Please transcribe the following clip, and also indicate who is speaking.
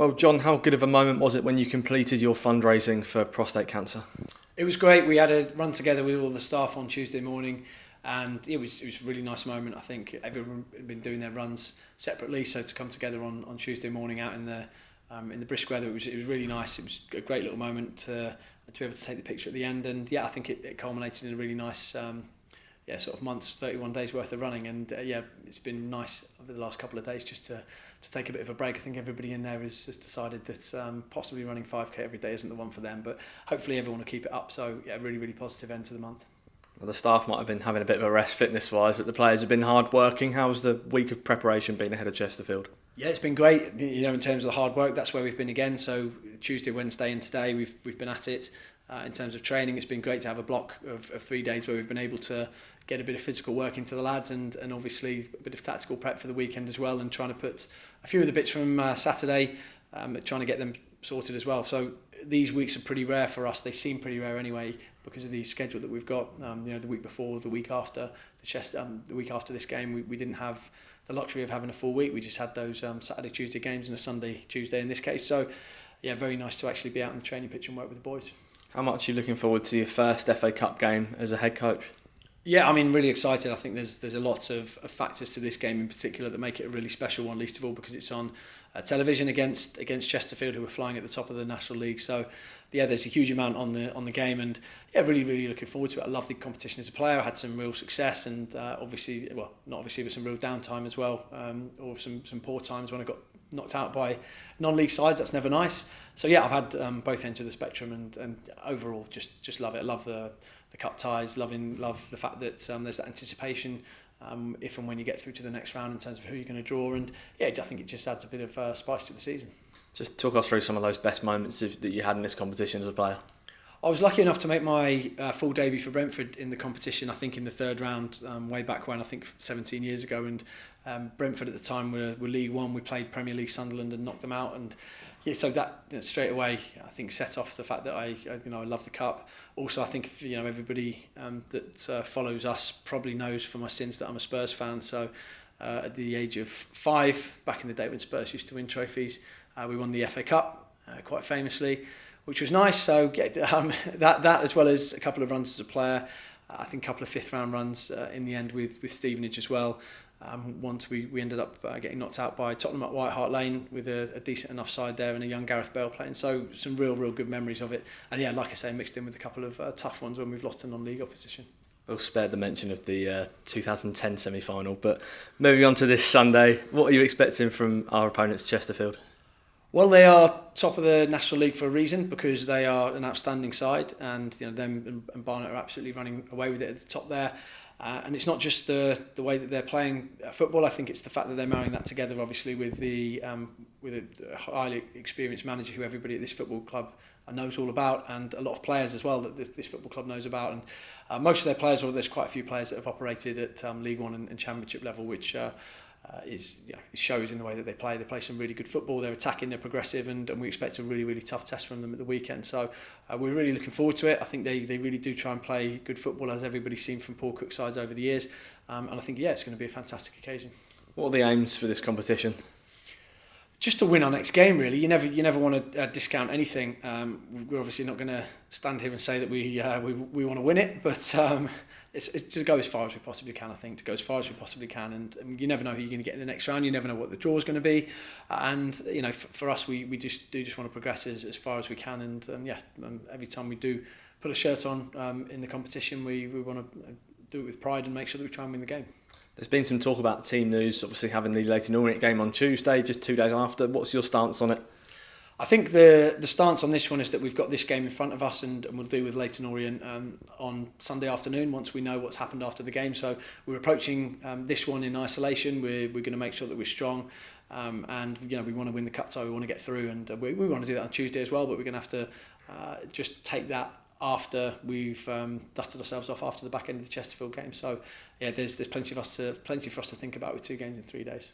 Speaker 1: Well, John, how good of a moment was it when you completed your fundraising for prostate cancer?
Speaker 2: It was great. We had a run together with all the staff on Tuesday morning, and it was a really nice moment. I think everyone had been doing their runs separately, so to come together on Tuesday morning out in the brisk weather, it was really nice. It was a great little moment to be able to take the picture at the end, and I think it culminated in a really nice sort of months, 31 days worth of running, and it's been nice over the last couple of days just to take a bit of a break. I think everybody in there has decided that possibly running 5k every day isn't the one for them, but hopefully everyone will keep it up. So really, really positive end to the month.
Speaker 1: Well, the staff might have been having a bit of a rest fitness-wise, but the players have been hard working. How's the week of preparation been ahead of Chesterfield?
Speaker 2: Yeah, it's been great. In terms of the hard work, that's where we've been again. So Tuesday, Wednesday, and today we've been at it. In terms of training, it's been great to have a block of 3 days where we've been able to get a bit of physical work into the lads and obviously a bit of tactical prep for the weekend as well, and trying to put a few of the bits from Saturday, trying to get them sorted as well. So these weeks are pretty rare for us. They seem pretty rare anyway because of the schedule that we've got. The week before, the week after the week after this game, we didn't have the luxury of having a full week. We just had those Saturday, Tuesday games and a Sunday, Tuesday in this case. So very nice to actually be out on the training pitch and work with the boys.
Speaker 1: How much are you looking forward to your first FA Cup game as a head coach?
Speaker 2: Yeah, I mean, really excited. I think there's a lot of factors to this game in particular that make it a really special one, least of all because it's on television against Chesterfield, who are flying at the top of the National League. So there's a huge amount on the game, and really, really looking forward to it. I love the competition as a player. I had some real success, and not obviously, but some real downtime as well, or some poor times when I got knocked out by non-league sides. That's never nice. So I've had both ends of the spectrum, and overall just love it. I love the cup ties, love the fact that there's that anticipation if and when you get through to the next round in terms of who you're going to draw, and I think it just adds a bit of spice to the season.
Speaker 1: Just talk us through some of those best moments that you had in this competition as a player.
Speaker 2: I was lucky enough to make my full debut for Brentford in the competition, I think in the third round, way back when, I think 17 years ago, and Brentford at the time were League One. We played Premier League Sunderland and knocked them out, and so that straight away I think set off the fact that I love the cup. Also, I think everybody that follows us probably knows from my sins that I'm a Spurs fan. So at the age of 5, back in the day when Spurs used to win trophies, we won the FA Cup quite famously, which was nice. So that as well as a couple of runs as a player, I think a couple of 5th round runs in the end with Stevenage as well. Once we ended up getting knocked out by Tottenham at White Hart Lane with a decent enough side there and a young Gareth Bale playing. So some real good memories of it. And like I say, mixed in with a couple of tough ones when we've lost to non-league opposition.
Speaker 1: We'll spare the mention of the 2010 semi-final, but moving on to this Sunday, what are you expecting from our opponents, Chesterfield?
Speaker 2: Well, they are top of the National League for a reason, because they are an outstanding side, and them and Barnet are absolutely running away with it at the top there. And it's not just the way that they're playing football. I think it's the fact that they're marrying that together, obviously, with a highly experienced manager who everybody at this football club knows all about, and a lot of players as well that this football club knows about. And most of their players, or there's quite a few players that have operated at League One and Championship level, which it shows in the way that they play. They play some really good football. They're attacking, they're progressive, and we expect a really, really tough test from them at the weekend. So we're really looking forward to it. I think they really do try and play good football, as everybody's seen from Paul Cook's sides over the years. And I think it's going to be a fantastic occasion.
Speaker 1: What are the aims for this competition?
Speaker 2: Just to win our next game, really. You never want to discount anything. We're obviously not going to stand here and say that we want to win it, but it's to go as far as we possibly can. I think to go as far as we possibly can, and you never know who you're going to get in the next round. You never know what the draw is going to be, and for us, we just want to progress as far as we can. And every time we do put a shirt on in the competition, we want to do it with pride and make sure that we try and win the game.
Speaker 1: There's been some talk about team news, obviously having the Leyton Orient game on Tuesday, just 2 days after. What's your stance on it?
Speaker 2: I think the stance on this one is that we've got this game in front of us, and we'll deal with Leyton Orient on Sunday afternoon once we know what's happened after the game. So we're approaching this one in isolation. We're going to make sure that we're strong, and we want to win the cup tie. We want to get through, and we want to do that on Tuesday as well. But we're going to have to just take that after we've dusted ourselves off after the back end of the Chesterfield game. So there's plenty for us to think about with 2 games in 3 days.